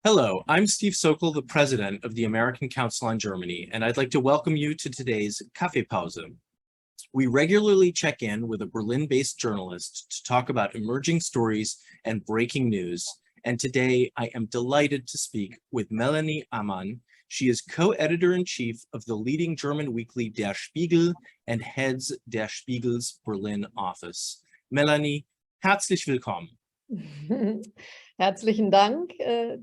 Hello, I'm Steve Sokol, the president of the American Council on Germany, and I'd like to welcome you to today's Kaffeepause. We regularly check in with a Berlin-based journalist to talk about emerging stories and breaking news. And today I am delighted to speak with Melanie Amann. She is co-editor-in-chief of the leading German weekly Der Spiegel and heads Der Spiegel's Berlin office. Melanie, herzlich willkommen. Herzlichen Dank,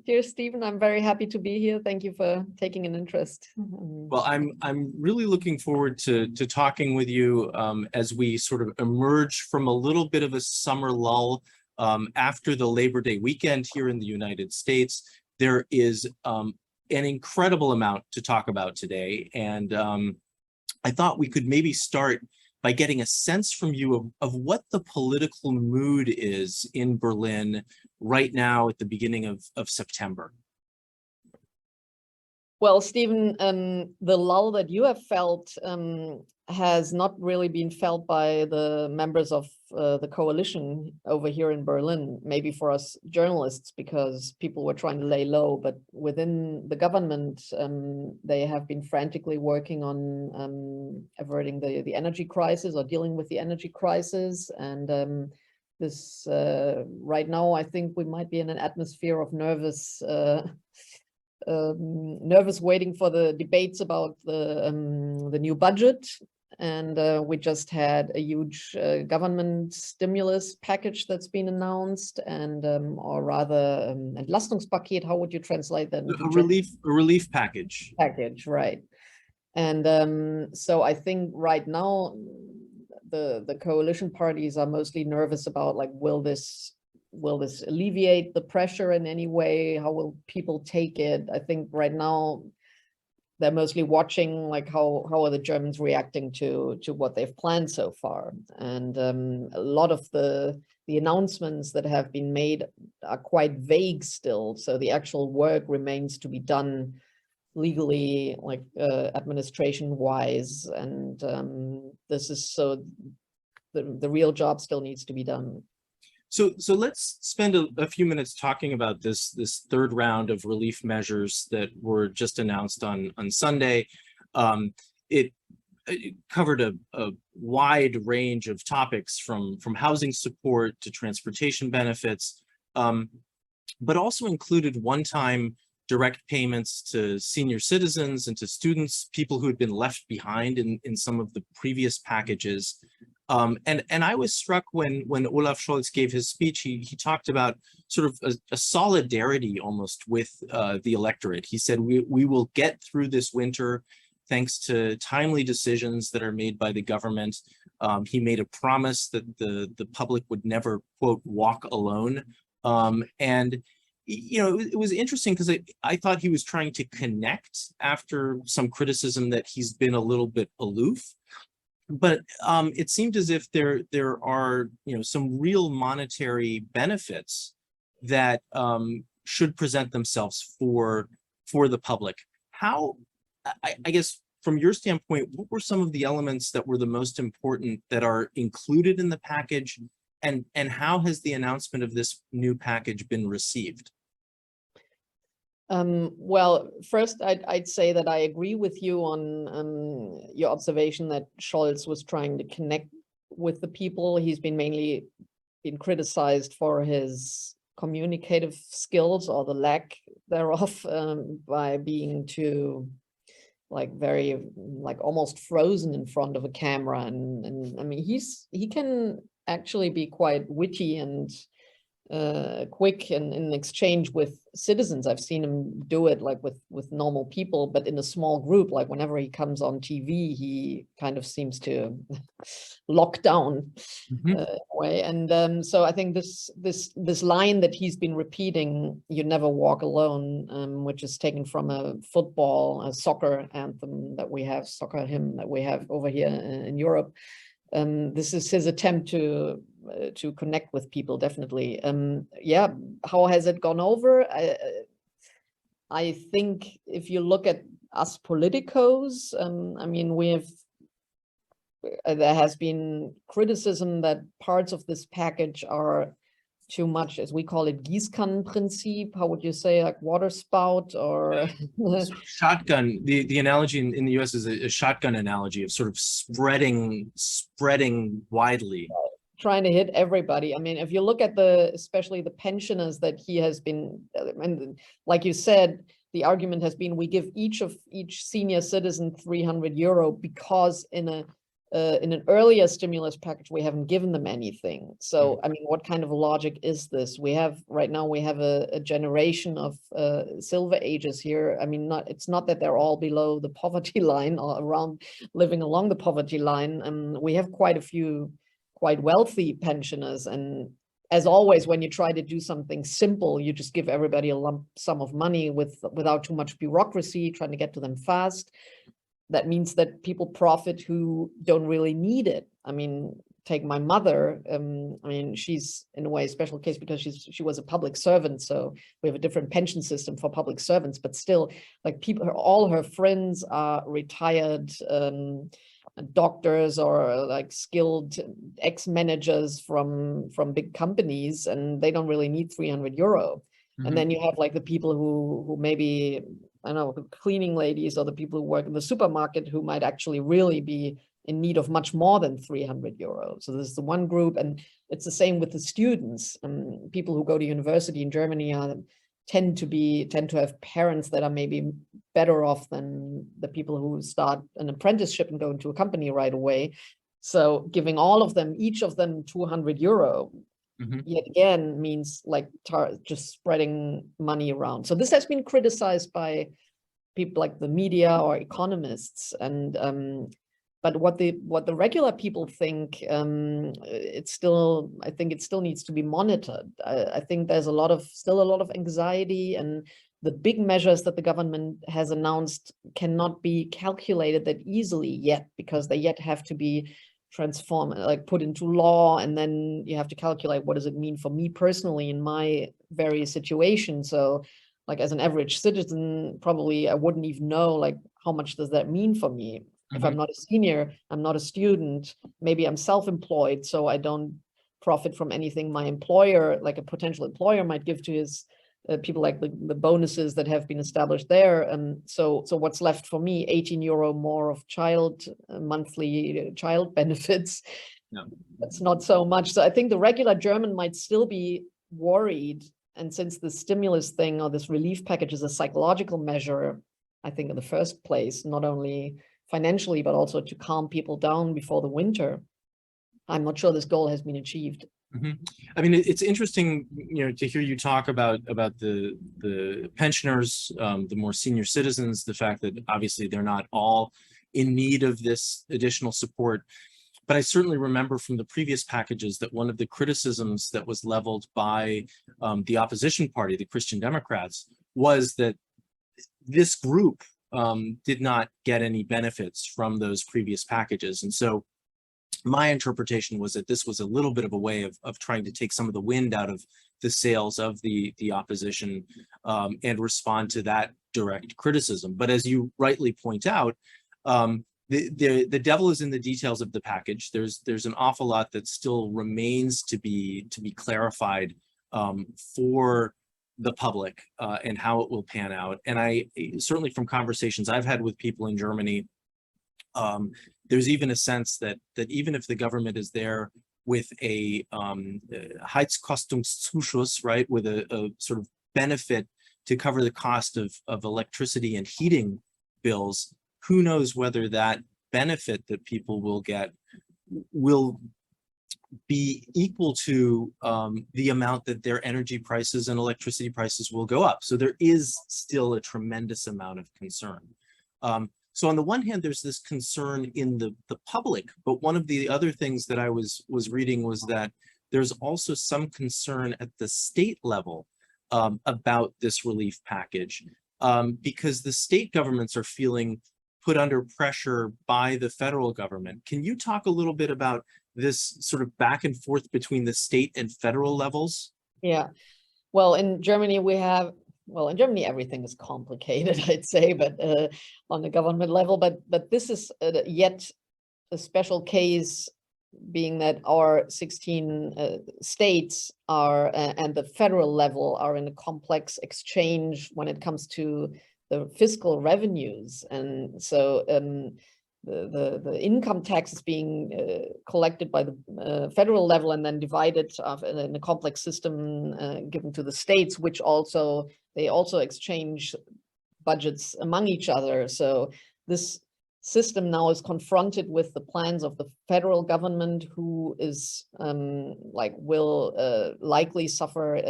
dear Stephen. I'm very happy to be here. Thank you for taking an interest. Well, I'm really looking forward to talking with you as we sort of emerge from a little bit of a summer lull after the Labor Day weekend here in the United States. There is an incredible amount to talk about today, and I thought we could maybe start by getting a sense from you of what the political mood is in Berlin right now at the beginning of September. Well, Stephen, the lull that you have felt has not really been felt by the members of the coalition over here in Berlin, maybe for us journalists, because people were trying to lay low, but within the government, they have been frantically working on averting the energy crisis or dealing with the energy crisis. And this right now, I think we might be in an atmosphere of nervous waiting for the debates about the new budget. And we just had a huge government stimulus package that's been announced, and or rather Entlastungspaket. How would you translate that? A relief package. Package, right? And so I think right now the coalition parties are mostly nervous about, like, will this alleviate the pressure in any way? How will people take it? I think right now they're mostly watching, like, how are the Germans reacting to what they've planned so far. And a lot of the announcements that have been made are quite vague still. So the actual work remains to be done legally, like administration wise. And this is so the real job still needs to be done. So let's spend a few minutes talking about this third round of relief measures that were just announced on Sunday. It covered a wide range of topics from housing support to transportation benefits, but also included one-time direct payments to senior citizens and to students, people who had been left behind in some of the previous packages. And I was struck when Olaf Scholz gave his speech, he talked about sort of a solidarity almost with the electorate. He said, we will get through this winter thanks to timely decisions that are made by the government. He made a promise that the public would never, quote, walk alone. And you know, it was interesting because I thought he was trying to connect after some criticism that he's been a little bit aloof. But it seemed as if there are, you know, some real monetary benefits that should present themselves for the public. How, I guess, from your standpoint, what were some of the elements that were the most important that are included in the package, and how has the announcement of this new package been received? Well, first, I'd say that I agree with you on your observation that Scholz was trying to connect with the people. He's been mainly been criticized for his communicative skills, or the lack thereof, by being too, like, very, like, almost frozen in front of a camera. And I mean, he can actually be quite witty and quick in exchange with citizens. I've seen him do it, like, with normal people, but in a small group. Like, whenever he comes on TV, he kind of seems to lock down way. And so I think this line that he's been repeating, "You never walk alone," which is taken from a soccer anthem that we have, soccer hymn that we have over here in Europe. This is his attempt to connect with people, definitely. Yeah, how has it gone over? I think if you look at us politicos, I mean, there has been criticism that parts of this package are too much, as we call it, Gießkannenprinzip. How would you say, like water spout or sort of shotgun? The analogy in the US is a shotgun analogy of sort of spreading widely. trying to hit everybody. I mean, if you look at especially the pensioners that he has been, and like you said, the argument has been we give each senior citizen €300 because in an earlier stimulus package we haven't given them anything. So I mean, what kind of logic is this? Right now we have a generation of silver ages here. I mean, it's not that they're all below the poverty line or around living along the poverty line. We have quite a few quite wealthy pensioners, and as always, when you try to do something simple, you just give everybody a lump sum of money without too much bureaucracy, trying to get to them fast. That means that people profit who don't really need it. I mean, take my mother. I mean, she's in a way a special case because she was a public servant, so we have a different pension system for public servants. But still, like all her friends are retired doctors or like skilled ex-managers from big companies, and they don't really need €300. And then you have like the people who maybe, I don't know, cleaning ladies or the people who work in the supermarket who might actually really be in need of much more than €300. So this is the one group, and it's the same with the students. People who go to university in Germany tend to have parents that are maybe better off than the people who start an apprenticeship and go into a company right away. So giving each of them €200, yet again means like just spreading money around. So this has been criticized by people like the media or economists, and but what the regular people think, I think it still needs to be monitored. I think there's still a lot of anxiety, and the big measures that the government has announced cannot be calculated that easily yet, because they yet have to be transformed, like put into law, and then you have to calculate what does it mean for me personally in my various situations. So like as an average citizen, probably I wouldn't even know like how much does that mean for me. If I'm not a senior, I'm not a student, maybe I'm self-employed, so I don't profit from anything my employer, like a potential employer, might give to his people, like the bonuses that have been established there. And so what's left for me? €18 more of monthly child benefits. No. That's not so much. So I think the regular German might still be worried. And since the stimulus thing or this relief package is a psychological measure, I think in the first place, not only financially, but also to calm people down before the winter, I'm not sure this goal has been achieved. I mean, it's interesting, to hear you talk about the pensioners, the more senior citizens, the fact that obviously they're not all in need of this additional support. But I certainly remember from the previous packages that one of the criticisms that was leveled by the opposition party, the Christian Democrats, was that this group did not get any benefits from those previous packages. And so my interpretation was that this was a little bit of a way of trying to take some of the wind out of the sails of the opposition and respond to that direct criticism. But as you rightly point out, the devil is in the details of the package. There's an awful lot that still remains to be clarified for the public and how it will pan out. And I certainly, from conversations I've had with people in Germany, there's even a sense that even if the government is there with a Heizkostungszuschuss, right, with a sort of benefit to cover the cost of electricity and heating bills, who knows whether that benefit that people will get will be equal to the amount that their energy prices and electricity prices will go up. So there is still a tremendous amount of concern. So on the one hand, there's this concern in the public, but one of the other things that I was reading was that there's also some concern at the state level about this relief package, because the state governments are feeling put under pressure by the federal government. Can you talk a little bit about this sort of back and forth between the state and federal levels? Yeah, well, in Germany in Germany everything is complicated, I'd say, but on the government level, but this is yet a special case being that our 16 states are and the federal level are in a complex exchange when it comes to the fiscal revenues. And so the income tax is being collected by the federal level and then divided in a complex system given to the states, which they also exchange budgets among each other. So this system now is confronted with the plans of the federal government, who is will likely suffer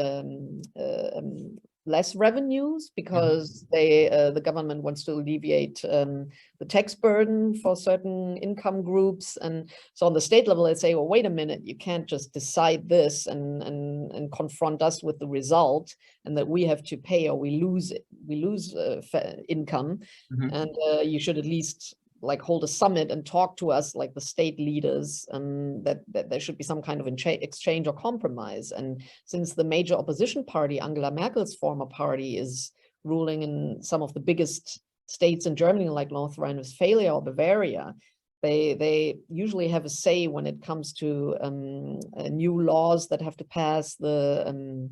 less revenues because the government wants to alleviate the tax burden for certain income groups. And so on the state level, they say, well, wait a minute, you can't just decide this and confront us with the result, and that we have to pay or we lose income. And you should at least hold a summit and talk to us, like the state leaders, that there should be some kind of exchange or compromise. And since the major opposition party, Angela Merkel's former party, is ruling in some of the biggest states in Germany, like North Rhine-Westphalia or Bavaria, they usually have a say when it comes to new laws that have to pass the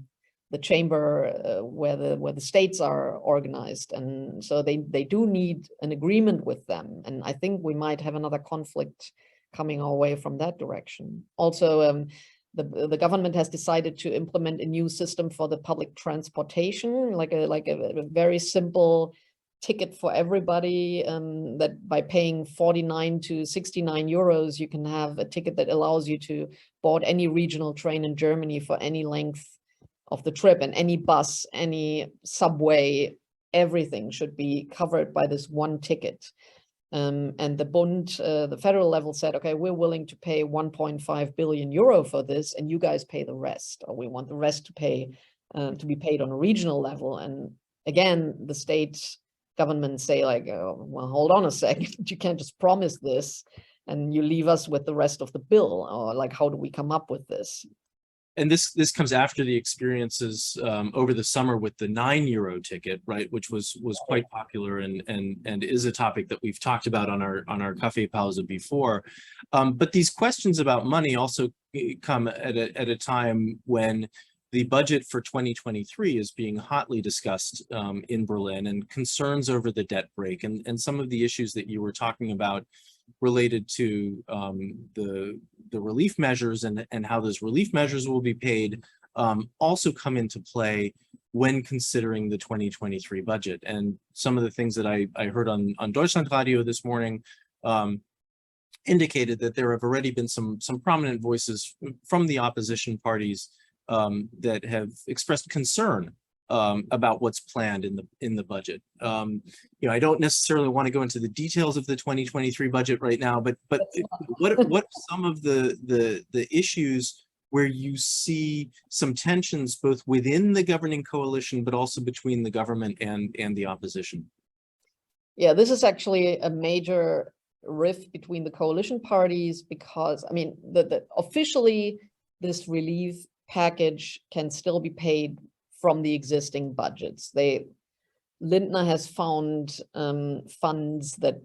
chamber where the states are organized. And so they do need an agreement with them. And I think we might have another conflict coming our way from that direction. Also, the government has decided to implement a new system for the public transportation, like a very simple ticket for everybody, that by paying 49 to 69 euros, you can have a ticket that allows you to board any regional train in Germany for any length of the trip, and any bus, any subway, everything should be covered by this one ticket. And the Bund, the federal level, said, okay, we're willing to pay 1.5 billion euro for this, and you guys pay the rest, or we want the rest to be paid on a regional level. And again, the state governments say, like, oh, well, hold on a second, you can't just promise this and you leave us with the rest of the bill, or like, how do we come up with this? And this comes after the experiences over the summer with the €9 ticket, right, which was quite popular and is a topic that we've talked about on our Kaffeepause before. But these questions about money also come at a time when the budget for 2023 is being hotly discussed in Berlin, and concerns over the debt brake and some of the issues that you were talking about related to the relief measures and how those relief measures will be paid also come into play when considering the 2023 budget. And some of the things that I heard on Deutschlandradio this morning indicated that there have already been some prominent voices from the opposition parties that have expressed concern about what's planned in the budget. I don't necessarily want to go into the details of the 2023 budget right now, but what are some of the issues where you see some tensions both within the governing coalition, but also between the government and the opposition? Yeah, this is actually a major rift between the coalition parties, because I mean, officially this relief package can still be paid from the existing budgets. Lindner has found funds that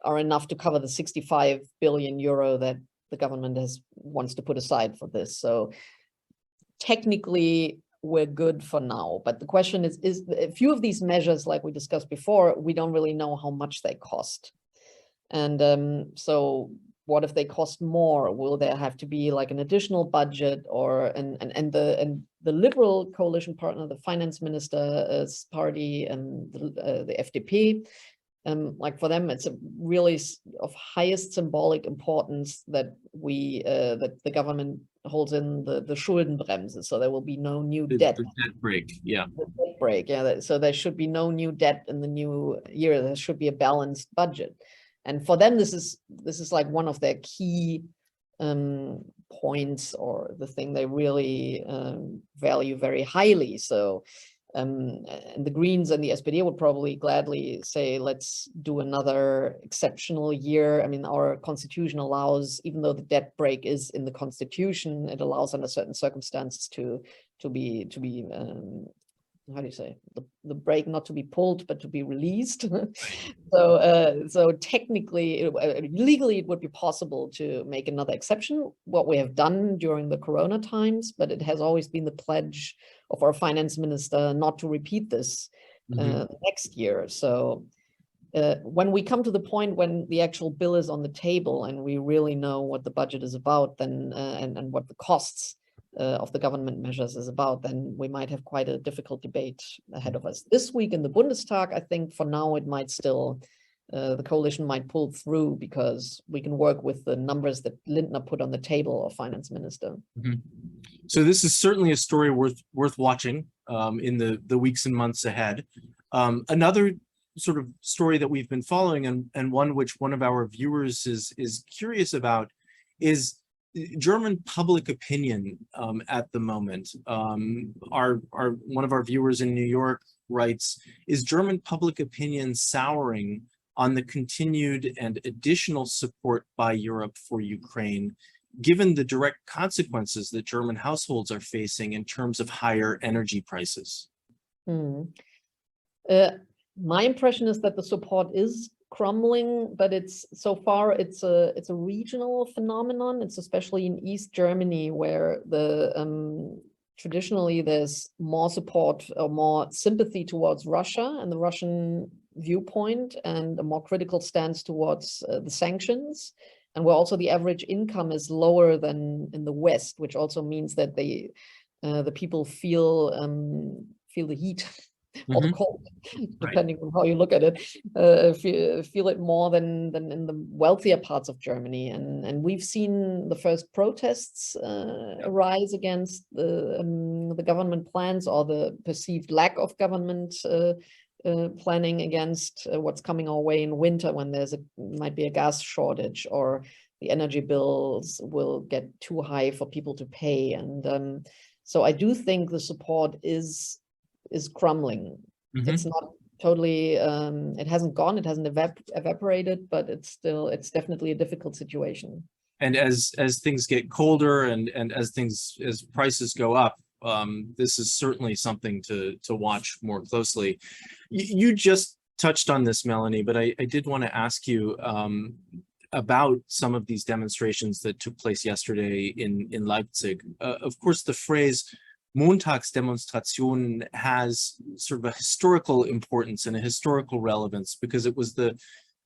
are enough to cover the 65 billion euro that the government wants to put aside for this. So technically we're good for now. But the question is a few of these measures, like we discussed before, we don't really know how much they cost. And so what if they cost more? Will there have to be like an additional budget, or and the liberal coalition partner, the finance minister's party, and the FDP, like for them, it's really of highest symbolic importance that that the government holds in the Schuldenbremse, so there will be no new debt. The debt brake, yeah. The debt brake, yeah. So there should be no new debt in the new year. There should be a balanced budget. And for them, this is like one of their key points, or the thing they really value very highly. So and the Greens and the SPD would probably gladly say, let's do another exceptional year. I mean, our constitution allows, even though the debt brake is in the constitution, it allows under certain circumstances to be how do you say, the brake not to be pulled, but to be released. So technically, legally, it would be possible to make another exception, what we have done during the Corona times, but it has always been the pledge of our finance minister not to repeat this next year. So when we come to the point when the actual bill is on the table and we really know what the budget is about, then and what the costs of the government measures is about, then we might have quite a difficult debate ahead of us. This week in the Bundestag, I think for now it might still, the coalition might pull through because we can work with the numbers that Lindner put on the table, our finance minister. So this is certainly a story worth watching in the weeks and months ahead. Another sort of story that we've been following, and one which one of our viewers is curious about, is German public opinion at the moment. One of our viewers in New York writes, is German public opinion souring on the continued and additional support by Europe for Ukraine, given the direct consequences that German households are facing in terms of higher energy prices? My impression is that the support is crumbling, but it's so far it's a regional phenomenon. It's especially in East Germany where the traditionally there's more support or more sympathy towards Russia and the Russian viewpoint, and a more critical stance towards the sanctions, and where also the average income is lower than in the West, which also means that the people feel the heat or the cold, depending on how you look at it, feel it more than in the wealthier parts of Germany. And we've seen the first protests arise against the government plans, or the perceived lack of government planning against what's coming our way in winter, when might be a gas shortage, or the energy bills will get too high for people to pay. And so I do think the support is crumbling. It's not totally, it hasn't gone, it hasn't evaporated, but it's definitely a difficult situation. And as things get colder and as prices go up, this is certainly something to watch more closely. You just touched on this, Melanie, but I did want to ask you about some of these demonstrations that took place yesterday in Leipzig. Of course, the phrase Montagsdemonstration has sort of a historical importance and a historical relevance, because it was the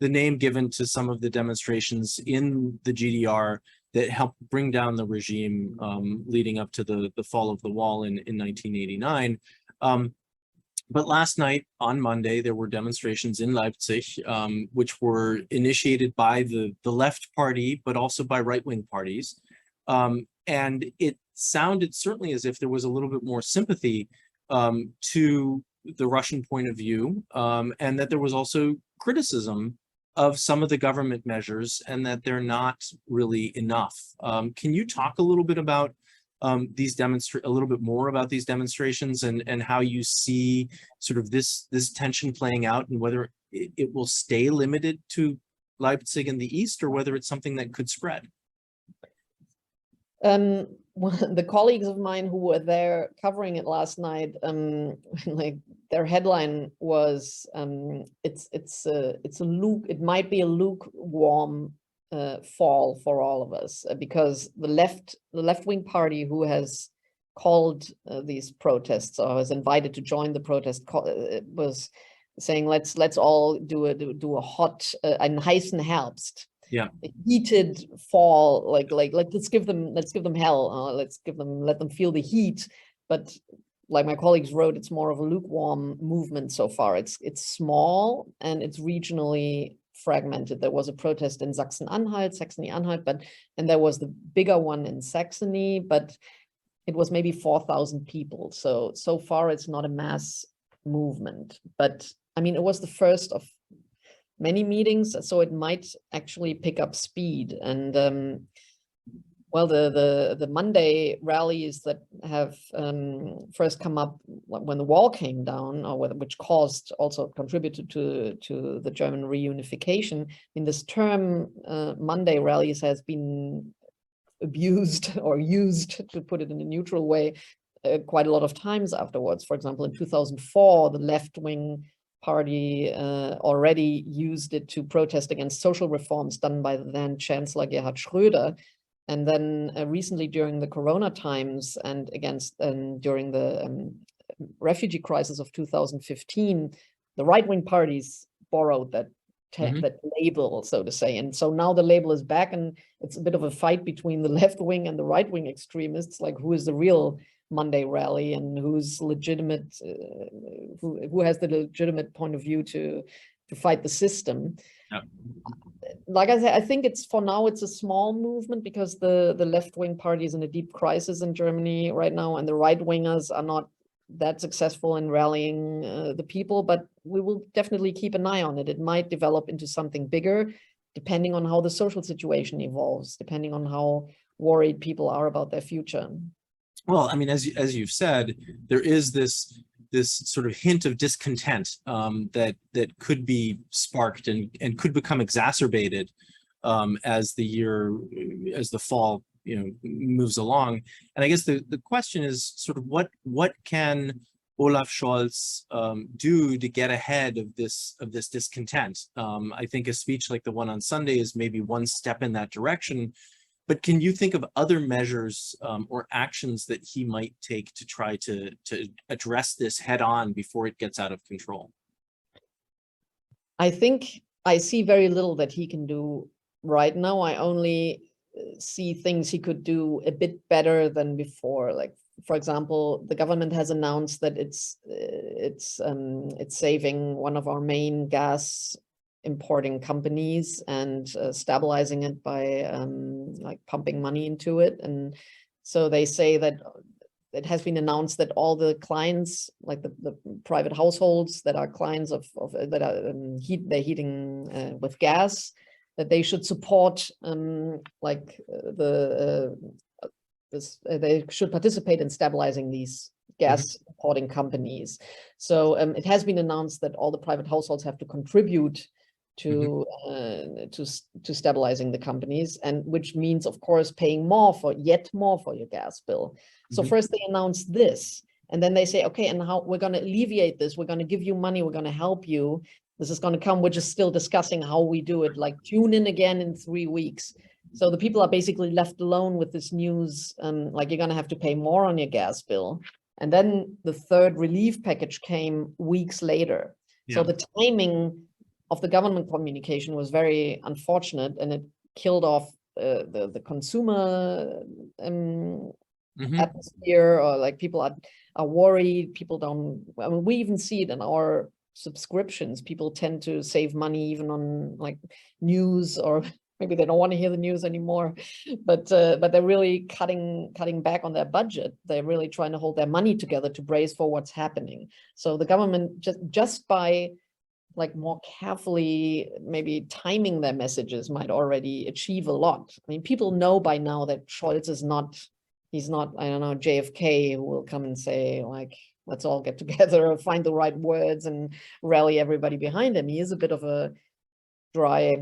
name given to some of the demonstrations in the GDR that helped bring down the regime leading up to the fall of the wall in 1989. But last night, on Monday, there were demonstrations in Leipzig, which were initiated by the left party, but also by right-wing parties. And it sounded certainly as if there was a little bit more sympathy to the Russian point of view, and that there was also criticism of some of the government measures, and that they're not really enough. Can you talk a little bit about a little bit more about these demonstrations, and how you see sort of this tension playing out, and whether it will stay limited to Leipzig and the East, or whether it's something that could spread? The colleagues of mine who were there covering it last night, like their headline was, it might be a lukewarm fall for all of us, because the left-wing party who has called these protests, or was invited to join the protest, was saying let's all do a hot ein heißen Herbst. Yeah, a heated fall, like let's give them hell, let them feel the heat. But like my colleagues wrote, it's more of a lukewarm movement so far. It's small and it's regionally fragmented. There was a protest in Saxony-Anhalt, and there was the bigger one in Saxony, but it was maybe 4,000 people. So far it's not a mass movement, but I mean, it was the first of many meetings, so it might actually pick up speed. And well, the Monday rallies that have first come up when the wall came down, or which also contributed to the German reunification. I mean, this term Monday rallies has been abused or used, to put it in a neutral way, quite a lot of times afterwards. For example, in 2004, the left-wing party already used it to protest against social reforms done by the then Chancellor Gerhard Schröder. And then recently during the Corona times and during the refugee crisis of 2015, the right-wing parties borrowed that label, so to say. And so now the label is back, and it's a bit of a fight between the left-wing and the right-wing extremists, like who is the real Monday rally and who's legitimate, who has the legitimate point of view to fight the system. Yep. Like I said, I think for now it's a small movement because the left-wing party is in a deep crisis in Germany right now, and the right-wingers are not that successful in rallying the people, but we will definitely keep an eye on it. It might develop into something bigger, depending on how the social situation evolves, depending on how worried people are about their future. Well, I mean, as you've said, there is this sort of hint of discontent that could be sparked and could become exacerbated as the fall moves along. And I guess the question is sort of what can Olaf Scholz do to get ahead of this discontent? I think a speech like the one on Sunday is maybe one step in that direction. But can you think of other measures or actions that he might take to try to address this head on before it gets out of control? I think I see very little that he can do right now. I only see things he could do a bit better than before. Like, for example, the government has announced that it's saving one of our main gas importing companies and stabilizing it by like pumping money into it. And so they say that it has been announced that all the clients, like the private households that are clients of that are heating with gas, that they should support they should participate in stabilizing these gas importing companies. So it has been announced that all the private households have to contribute to stabilizing the companies, and which means, of course, paying yet more for your gas bill. So first they announce this, and then they say, okay, and how we're going to alleviate this? We're going to give you money. We're going to help you. This is going to come. We're just still discussing how we do it. Like, tune in again in 3 weeks. So the people are basically left alone with this news. Like, you're going to have to pay more on your gas bill. And then the third relief package came weeks later. Yeah. So the timing of the government communication was very unfortunate, and it killed off the consumer atmosphere, or like people are worried. People don't, I mean, we even see it in our subscriptions. People tend to save money even on like news, or maybe they don't want to hear the news anymore, but they're really cutting back on their budget. They're really trying to hold their money together to brace for what's happening. So the government just by like more carefully maybe timing their messages might already achieve a lot. I mean, people know by now that Scholz is not, he's not, I don't know, JFK, who will come and say like, let's all get together, find the right words and rally everybody behind him. He is a bit of a dry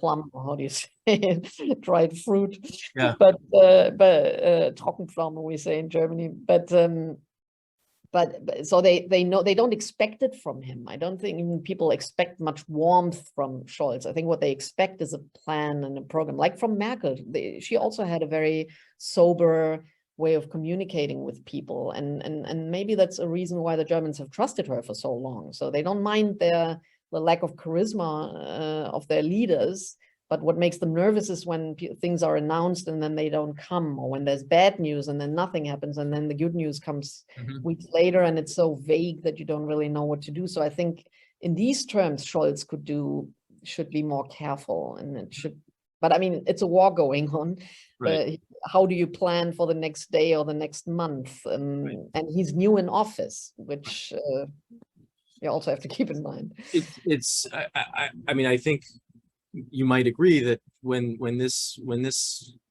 plum, or how do you say it? Dried fruit. Yeah. But Trockenpflaume, we say in Germany. But so they know, they don't expect it from him. I don't think even people expect much warmth from Scholz. I think what they expect is a plan and a program, like from Merkel. She also had a very sober way of communicating with people, and maybe that's a reason why the Germans have trusted her for so long. So they don't mind the lack of charisma of their leaders. But what makes them nervous is when things are announced and then they don't come, or when there's bad news and then nothing happens, and then the good news comes weeks later, and it's so vague that you don't really know what to do. So I think in these terms, Scholz should be more careful, and it should. But I mean, it's a war going on. Right. How do you plan for the next day or the next month? Right. And he's new in office, which you also have to keep in mind. I mean, I think you might agree that when this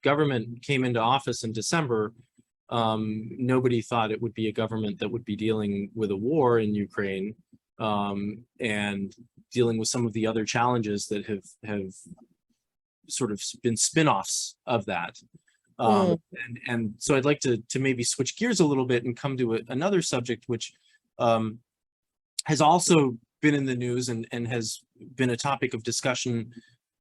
government came into office in December, nobody thought it would be a government that would be dealing with a war in Ukraine and dealing with some of the other challenges that have sort of been spin-offs of that. Mm. And so I'd like to maybe switch gears a little bit and come to another subject, which has also been in the news and has been a topic of discussion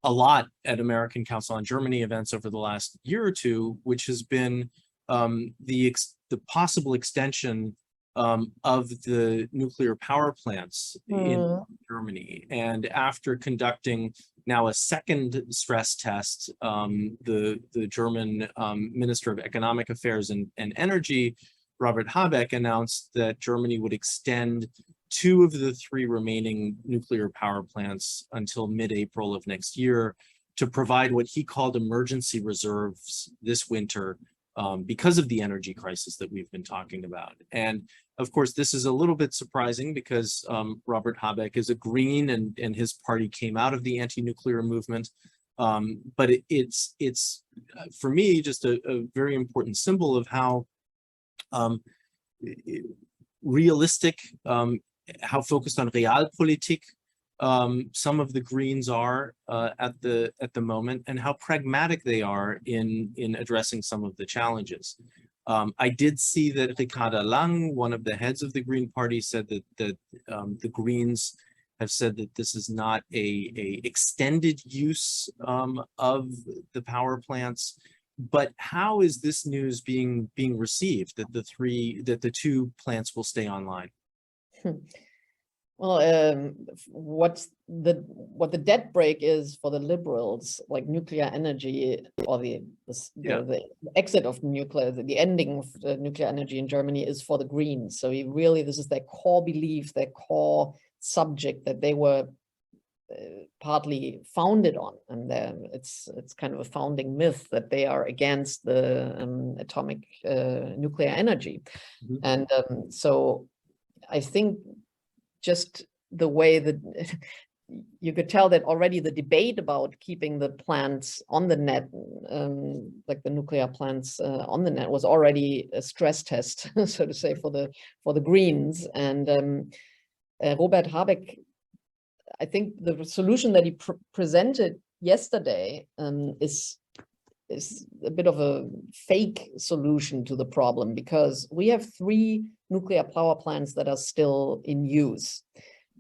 a lot at American Council on Germany events over the last year or two, which has been the possible extension of the nuclear power plants in Germany. And after conducting now a second stress test, the German Minister of Economic Affairs and Energy, Robert Habeck, announced that Germany would extend 2 of the 3 remaining nuclear power plants until mid-April of next year to provide what he called emergency reserves this winter because of the energy crisis that we've been talking about. And of course, this is a little bit surprising because Robert Habeck is a Green and his party came out of the anti-nuclear movement. But it's for me, just a very important symbol of how realistic, how focused on realpolitik some of the Greens are at the moment, and how pragmatic they are in addressing some of the challenges. I did see that Ricarda Lang, one of the heads of the Green Party, said that the Greens have said that this is not a extended use of the power plants. But how is this news being received that the 2 plants will stay online? Well, what the debt break is for the liberals, like nuclear energy, or the exit of nuclear, the ending of the nuclear energy in Germany is for the Greens. So this is their core belief, their core subject that they were partly founded on, and it's kind of a founding myth that they are against the atomic nuclear energy. Mm-hmm. And so I think just the way that you could tell that already the debate about keeping the plants on the net, like the nuclear plants on the net, was already a stress test, so to say, for the Greens. And Robert Habeck, I think the solution that he presented yesterday is a bit of a fake solution to the problem, because we have 3 nuclear power plants that are still in use,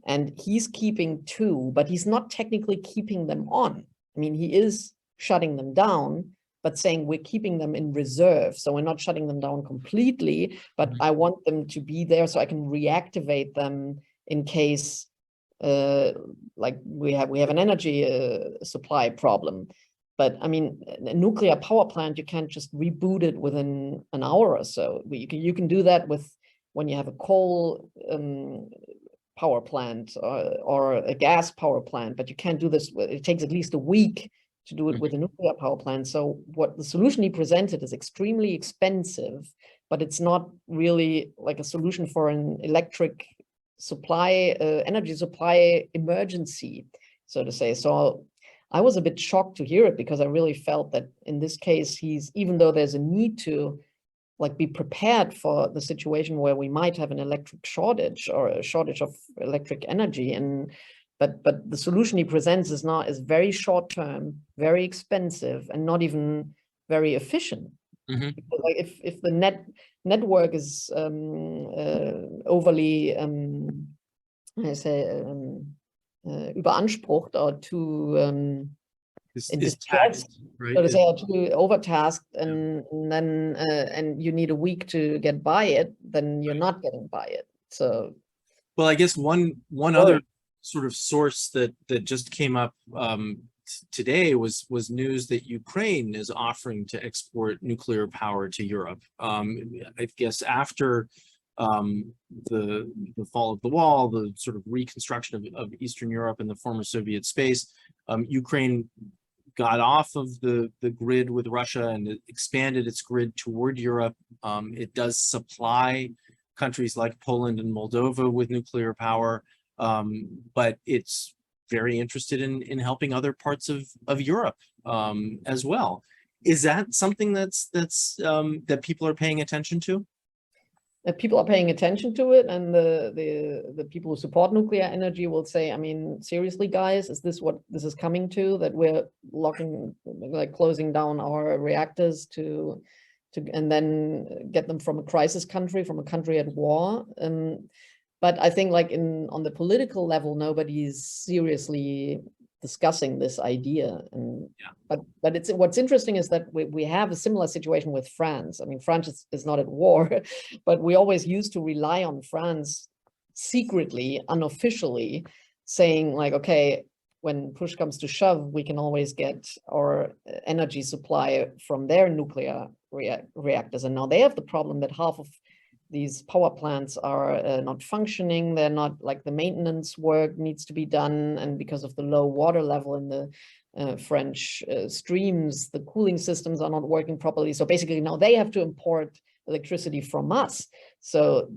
and he's keeping 2, but he's not technically keeping them on. I mean, he is shutting them down, but saying we're keeping them in reserve. So we're not shutting them down completely, but I want them to be there so I can reactivate them in case like we have an energy supply problem. But I mean, a nuclear power plant, you can't just reboot it within an hour or so. You can do that when you have a coal power plant or a gas power plant, but you can't do this. It takes at least a week to do it with a nuclear power plant. So what the solution he presented is extremely expensive, but it's not really like a solution for an electric supply, energy supply emergency, so to say. So I was a bit shocked to hear it, because I really felt that in this case, even though there's a need to like be prepared for the situation where we might have an electric shortage or a shortage of electric energy, but the solution he presents is very short term, very expensive, and not even very efficient. Because, like, if the network is overly überansprucht or too in distress, right? So to say, or too overtasked, and then and you need a week to get by it, then you're not getting by it. So, well, I guess one other sort of source that just came up today was news that Ukraine is offering to export nuclear power to Europe. I guess after the fall of the wall, the sort of reconstruction of Eastern Europe and the former Soviet space, Ukraine got off of the grid with Russia and it expanded its grid toward Europe. It does supply countries like Poland and Moldova with nuclear power, but it's very interested in helping other parts of Europe as well. Is that something that people are paying attention to? people are paying attention to it, and the people who support nuclear energy will say, I mean, seriously, guys, is this what this is coming to, that we're closing down our reactors to and then get them from a crisis country, from a country at war? But I think on the political level, nobody's seriously discussing this idea. And but what's interesting is that we have a similar situation with France. I mean, France is not at war, but we always used to rely on France secretly, unofficially, saying like, okay, when push comes to shove, we can always get our energy supply from their nuclear reactors. And now they have the problem that half of these power plants are not functioning. They're not, like, the maintenance work needs to be done. And because of the low water level in the French streams, the cooling systems are not working properly. So basically now they have to import electricity from us. So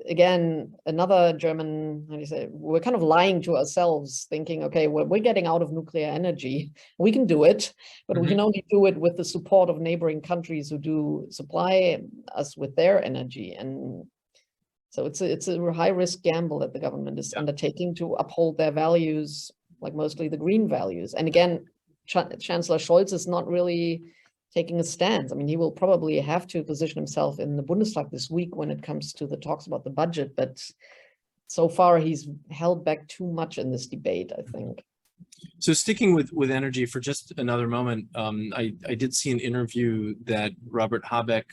again, another German, how do you say, we're kind of lying to ourselves, thinking, okay, we're getting out of nuclear energy. We can do it, but we can only do it with the support of neighboring countries who do supply us with their energy. And so it's a high risk gamble that the government is undertaking to uphold their values, like mostly the green values. And again, Chancellor Scholz is not really taking a stance. I mean, he will probably have to position himself in the Bundestag this week when it comes to the talks about the budget, but so far he's held back too much in this debate, I think. So sticking with energy for just another moment, I did see an interview that Robert Habeck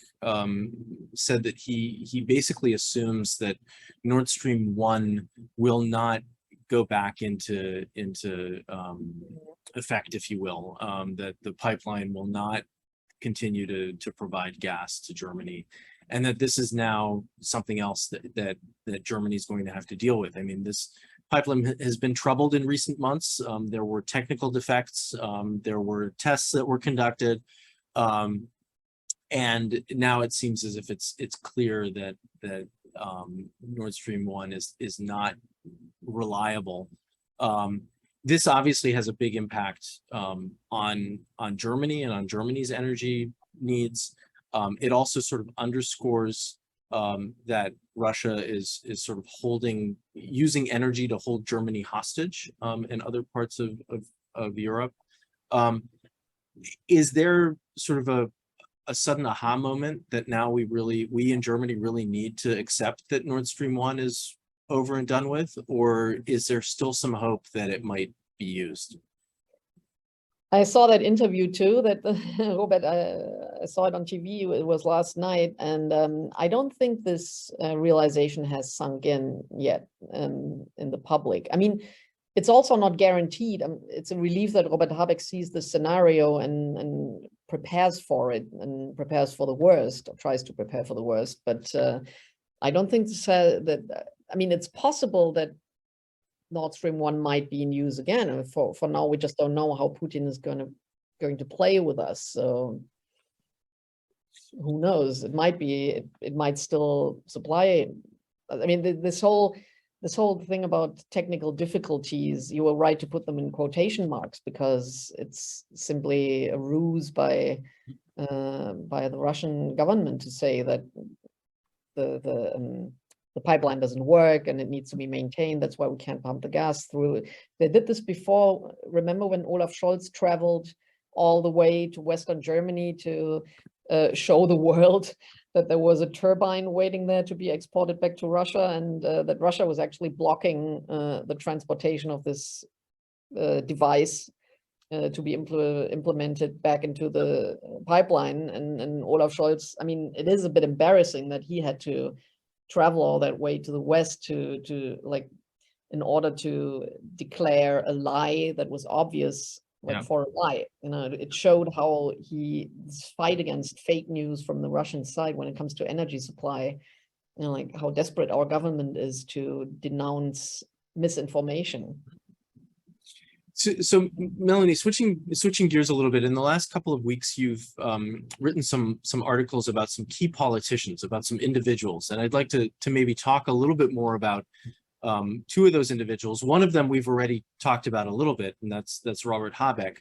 said that he basically assumes that Nord Stream 1 will not go back into effect, if you will, that the pipeline will not continue to provide gas to Germany, and that this is now something else that Germany is going to have to deal with. I mean, this pipeline has been troubled in recent months. There were technical defects, there were tests that were conducted, and now it seems as if it's clear that Nord Stream 1 is not reliable. This obviously has a big impact on Germany and on Germany's energy needs. It also sort of underscores that Russia is sort of using energy to hold Germany hostage in other parts of Europe. Is there sort of a sudden aha moment that now we in Germany really need to accept that Nord Stream 1 is over and done with, or is there still some hope that it might be used? I saw that interview too, that Robert, I saw it on TV, it was last night, and I don't think this realization has sunk in yet in the public. I mean, it's also not guaranteed. It's a relief that Robert Habeck sees the scenario and prepares for it, and prepares for the worst, or tries to prepare for the worst, but I don't think that, I mean, it's possible that Nord Stream 1 might be in use again. And for now, we just don't know how Putin is going to play with us. So who knows? It might be, it might still supply. I mean, this whole thing about technical difficulties, you were right to put them in quotation marks, because it's simply a ruse by the Russian government to say that the pipeline doesn't work and it needs to be maintained. That's why we can't pump the gas through. They did this before. Remember when Olaf Scholz traveled all the way to Western Germany to show the world that there was a turbine waiting there to be exported back to Russia, and that Russia was actually blocking the transportation of this device to be implemented back into the pipeline. And Olaf Scholz, I mean, it is a bit embarrassing that he had to travel all that way to the West to like, in order to declare a lie that was obvious, like for a lie. You know, it showed how his fight against fake news from the Russian side when it comes to energy supply, you know, like how desperate our government is to denounce misinformation. So Melanie, switching gears a little bit, in the last couple of weeks, you've written some articles about some key politicians, about some individuals, and I'd like to maybe talk a little bit more about two of those individuals. One of them we've already talked about a little bit, and that's Robert Habeck.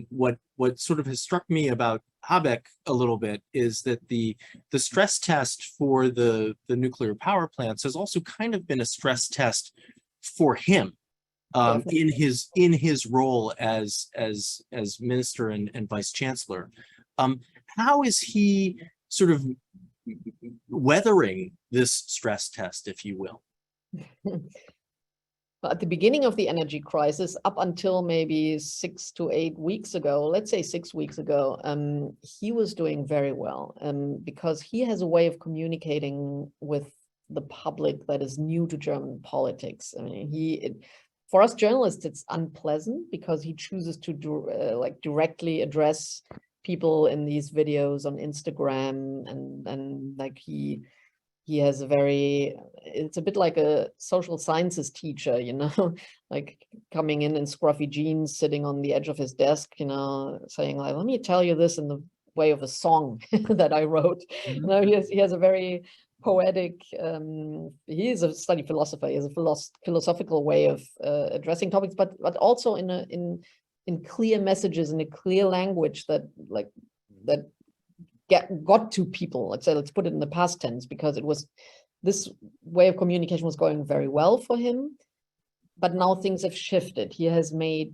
what sort of has struck me about Habeck a little bit is that the stress test for the nuclear power plants has also kind of been a stress test for him in his role as minister and vice chancellor. How is he sort of weathering this stress test, if you will? At the beginning of the energy crisis, up until maybe 6 to 8 weeks ago, let's say 6 weeks ago, he was doing very well because he has a way of communicating with the public that is new to German politics. I mean, for us journalists, it's unpleasant because he chooses to directly address people in these videos on Instagram, and like he has it's a bit like a social sciences teacher, you know, like coming in scruffy jeans, sitting on the edge of his desk, you know, saying like, let me tell you this in the way of a song that I wrote. You know, he has a very poetic, he is a study philosopher, he has a philosophical way of addressing topics, but also in clear messages, in a clear language that got to people. Let's put it in the past tense, because this way of communication was going very well for him, but now things have shifted. He has made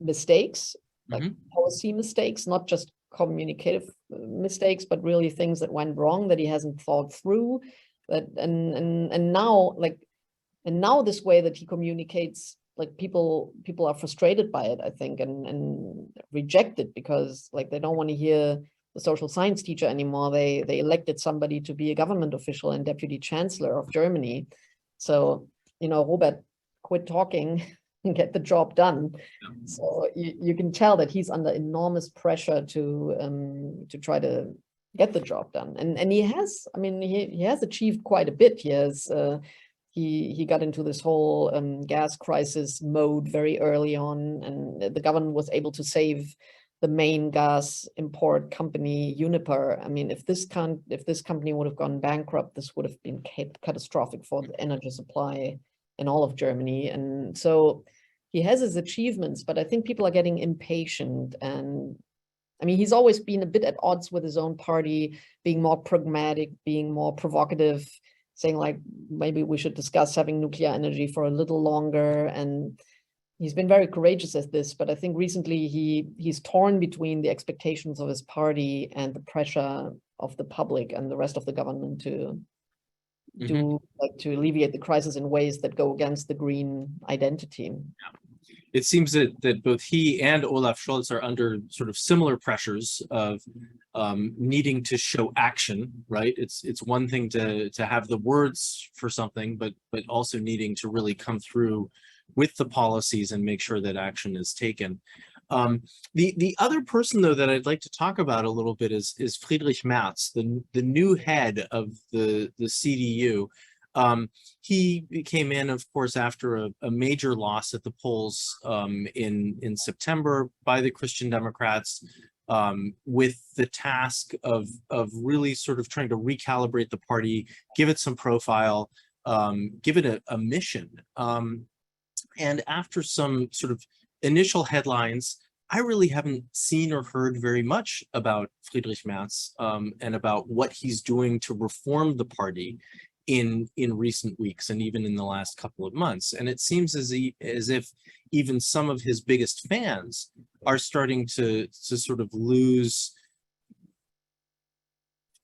mistakes, like policy mistakes, not just communicative mistakes, but really things that went wrong that he hasn't thought through. And now this way that he communicates, like people are frustrated by it, I think, and reject it because like they don't want to hear the social science teacher anymore. They elected somebody to be a government official and deputy chancellor of Germany. So, you know, Robert, quit talking and get the job done. So you can tell that he's under enormous pressure to try to get the job done. And he has, I mean, he has achieved quite a bit. He got into this whole gas crisis mode very early on, and the government was able to save the main gas import company, Uniper. I mean, if this company would have gone bankrupt, this would have been catastrophic for the energy supply in all of Germany. And so he has his achievements, but I think people are getting impatient. And I mean, he's always been a bit at odds with his own party, being more pragmatic, being more provocative, saying like, maybe we should discuss having nuclear energy for a little longer. And he's been very courageous at this, but I think recently he's torn between the expectations of his party and the pressure of the public and the rest of the government to alleviate the crisis in ways that go against the green identity. It seems that both he and Olaf Scholz are under sort of similar pressures of needing to show action, right? It's one thing to have the words for something, but also needing to really come through with the policies and make sure that action is taken. The other person, though, that I'd like to talk about a little bit is Friedrich Merz, the new head of the CDU. He came in, of course, after a major loss at the polls in September by the Christian Democrats, with the task of really sort of trying to recalibrate the party, give it some profile, give it a mission. And after some sort of initial headlines, I really haven't seen or heard very much about Friedrich Merz and about what he's doing to reform the party in recent weeks and even in the last couple of months. And it seems as if even some of his biggest fans are starting to sort of lose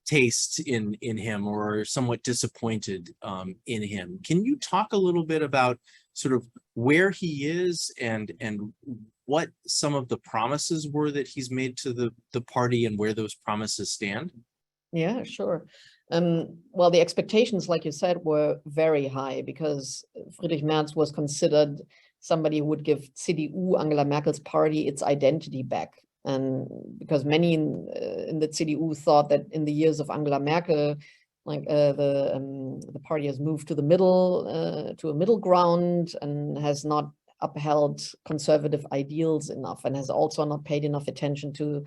taste in him, or are somewhat disappointed in him. Can you talk a little bit about sort of where he is and what some of the promises were that he's made to the party and where those promises stand? Yeah, sure. Well, the expectations, like you said, were very high because Friedrich Merz was considered somebody who would give CDU, Angela Merkel's party, its identity back. And because many in the CDU thought that in the years of Angela Merkel, like the party has moved to the middle, to a middle ground, and has not upheld conservative ideals enough, and has also not paid enough attention to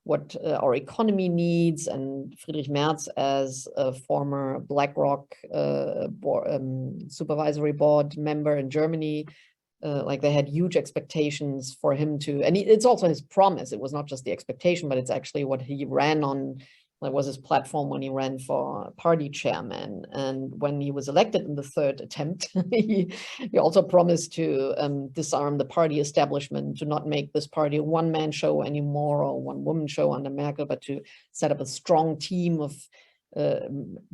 what our economy needs. And Friedrich Merz, as a former BlackRock supervisory board member in Germany, like they had huge expectations for him to, and it's also his promise. It was not just the expectation, but it's actually what he ran on. That was his platform when he ran for party chairman. And when he was elected in the third attempt, he also promised to disarm the party establishment, to not make this party a one-man show anymore or one-woman show under Merkel, but to set up a strong team of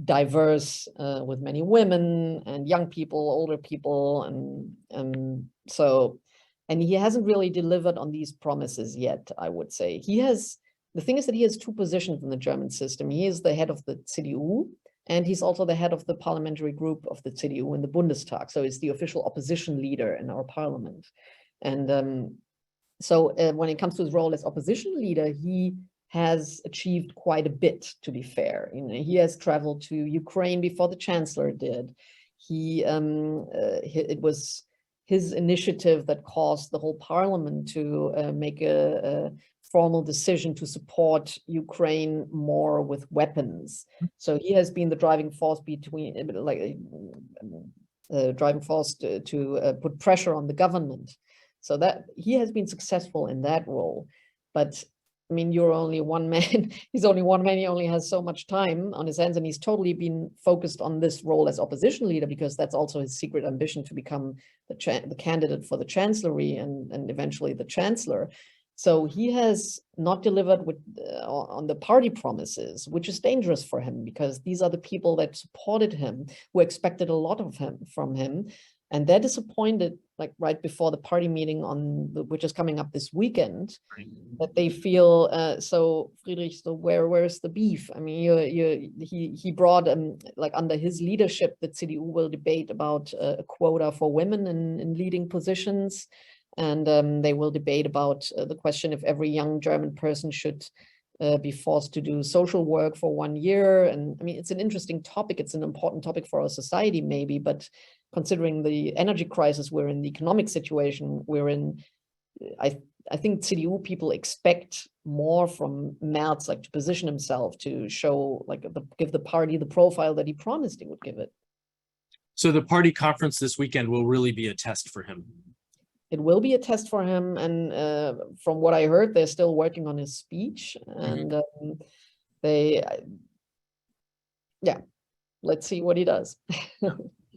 diverse, with many women and young people, older people, and he hasn't really delivered on these promises yet. I would say the thing is that he has two positions in the German system. He is the head of the CDU, and he's also the head of the parliamentary group of the CDU in the Bundestag. So he's the official opposition leader in our parliament. And when it comes to his role as opposition leader, he has achieved quite a bit, to be fair. He has traveled to Ukraine before the chancellor did. It was his initiative that caused the whole parliament to make a formal decision to support Ukraine more with weapons. So he has been the driving force to put pressure on the government. So that he has been successful in that role. But I mean, you're only one man. He's only one man. He only has so much time on his hands, and he's totally been focused on this role as opposition leader, because that's also his secret ambition, to become the candidate for the chancellery and eventually the chancellor. So he has not delivered on the party promises, which is dangerous for him, because these are the people that supported him, who expected a lot from him. And they're disappointed, like right before the party meeting which is coming up this weekend, that they feel, so Friedrich, so where's the beef? I mean, he brought, like under his leadership, the CDU will debate about a quota for women in leading positions. And they will debate about the question if every young German person should be forced to do social work for 1 year. And I mean, it's an interesting topic. It's an important topic for our society, maybe, but considering the energy crisis we're in, the economic situation we're in, I think CDU people expect more from Merz, like to position himself, to show, like, give the party the profile that he promised he would give it. So the party conference this weekend will really be a test for him. It will be a test for him, and from what I heard, they're still working on his speech, and let's see what he does.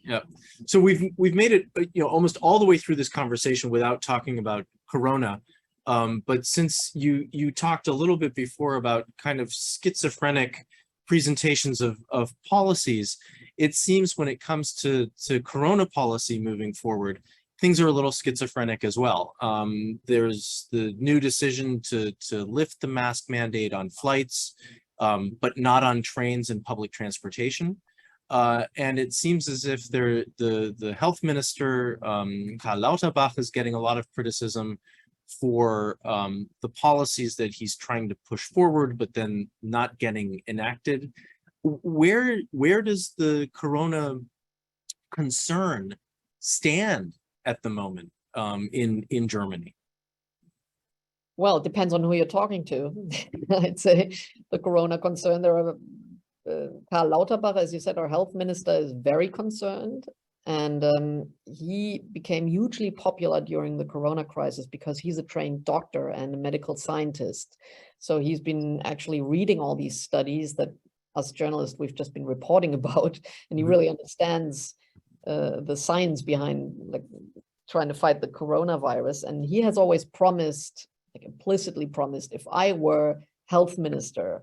Yeah. So we've made it, almost all the way through this conversation without talking about Corona. But since you talked a little bit before about kind of schizophrenic presentations of policies, it seems when it comes to Corona policy moving forward, things are a little schizophrenic as well. There's the new decision to lift the mask mandate on flights, but not on trains and public transportation. And it seems as if the health minister, Karl Lauterbach, is getting a lot of criticism for the policies that he's trying to push forward, but then not getting enacted. Where does the Corona concern stand at the moment in Germany? Well, it depends on who you're talking to. I'd say the Corona concern, there are Karl Lauterbach, as you said, our health minister, is very concerned. And he became hugely popular during the Corona crisis because he's a trained doctor and a medical scientist. So he's been actually reading all these studies that us journalists, we've just been reporting about, and he really understands the science behind, like, trying to fight the coronavirus. And he has always promised, like implicitly promised, if I were health minister,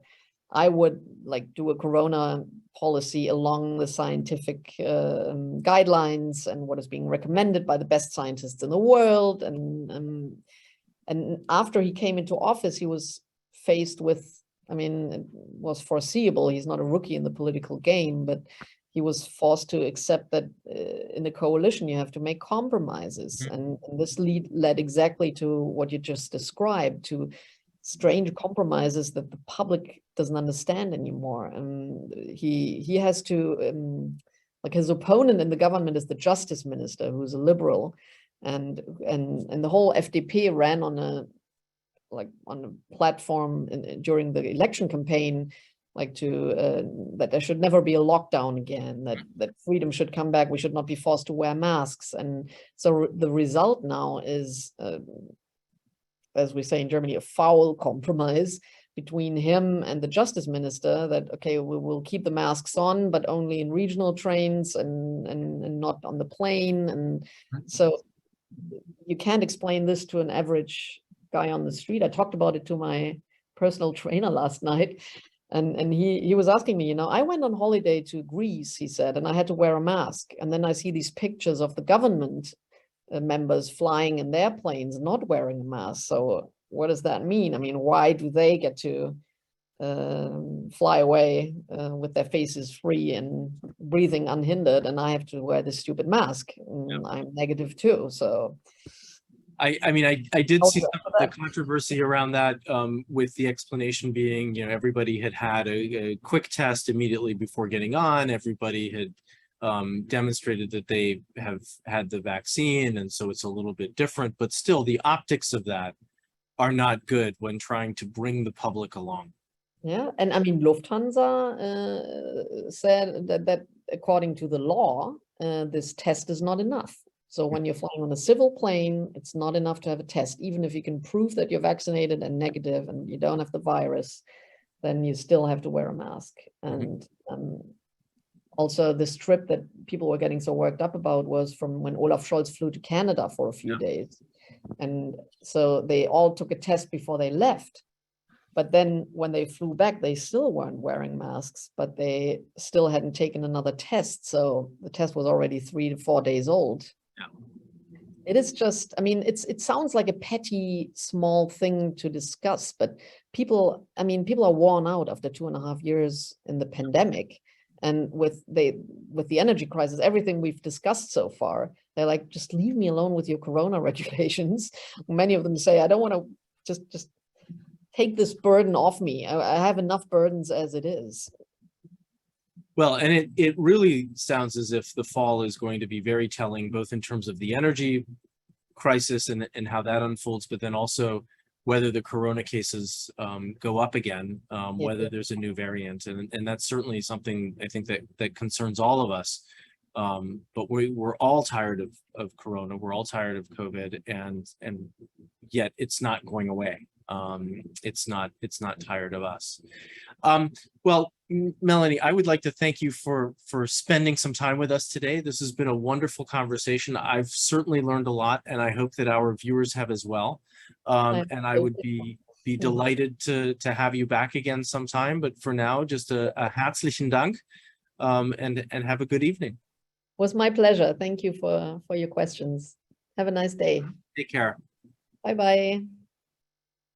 I would like do a Corona policy along the scientific guidelines and what is being recommended by the best scientists in the world. And after he came into office, he was faced with, I mean, it was foreseeable. He's not a rookie in the political game, but he was forced to accept that in a coalition, you have to make compromises. And this led exactly to what you just described, to strange compromises that the public doesn't understand anymore. And he has to, like, his opponent in the government is the justice minister, who's a liberal, and the whole FDP ran on a platform during the election campaign, like that there should never be a lockdown again, that freedom should come back, we should not be forced to wear masks. And so the result now is, as we say in Germany, a foul compromise between him and the justice minister, that, okay, we will keep the masks on, but only in regional trains and not on the plane. And so you can't explain this to an average guy on the street. I talked about it to my personal trainer last night, and he was asking me, I went on holiday to Greece, he said, and I had to wear a mask. And then I see these pictures of the government members flying in their planes not wearing a mask. So what does that mean? I mean, why do they get to fly away with their faces free and breathing unhindered, and I have to wear this stupid mask? And I'm negative too. So I mean, I did see some of the controversy around that, with the explanation being, everybody had a quick test immediately before getting on. Everybody had demonstrated that they have had the vaccine, and so it's a little bit different. But still, the optics of that are not good when trying to bring the public along. Yeah, and I mean, Lufthansa said that according to the law, this test is not enough. So when you're flying on a civil plane, it's not enough to have a test. Even if you can prove that you're vaccinated and negative and you don't have the virus, then you still have to wear a mask. And also this trip that people were getting so worked up about was from when Olaf Scholz flew to Canada for a few days. And so they all took a test before they left. But then when they flew back, they still weren't wearing masks, but they still hadn't taken another test. So the test was already 3 to 4 days old. It is just, I mean, it sounds like a petty, small thing to discuss, but people are worn out after 2.5 years in the pandemic. And with the energy crisis, everything we've discussed so far, they're like, just leave me alone with your corona regulations. Many of them say, I don't want to just take this burden off me. I have enough burdens as it is. Well, and it really sounds as if the fall is going to be very telling, both in terms of the energy crisis and how that unfolds, but then also whether the corona cases go up again, whether there's a new variant. And that's certainly something I think that concerns all of us. But we're all tired of corona. We're all tired of COVID, and yet it's not going away. It's not tired of us. Well, Melanie, I would like to thank you for spending some time with us today. This has been a wonderful conversation. I've certainly learned a lot, and I hope that our viewers have as well. And I would be delighted to have you back again sometime. But for now, just a herzlichen Dank, and have a good evening. It was my pleasure. Thank you for your questions. Have a nice day. Take care. Bye-bye.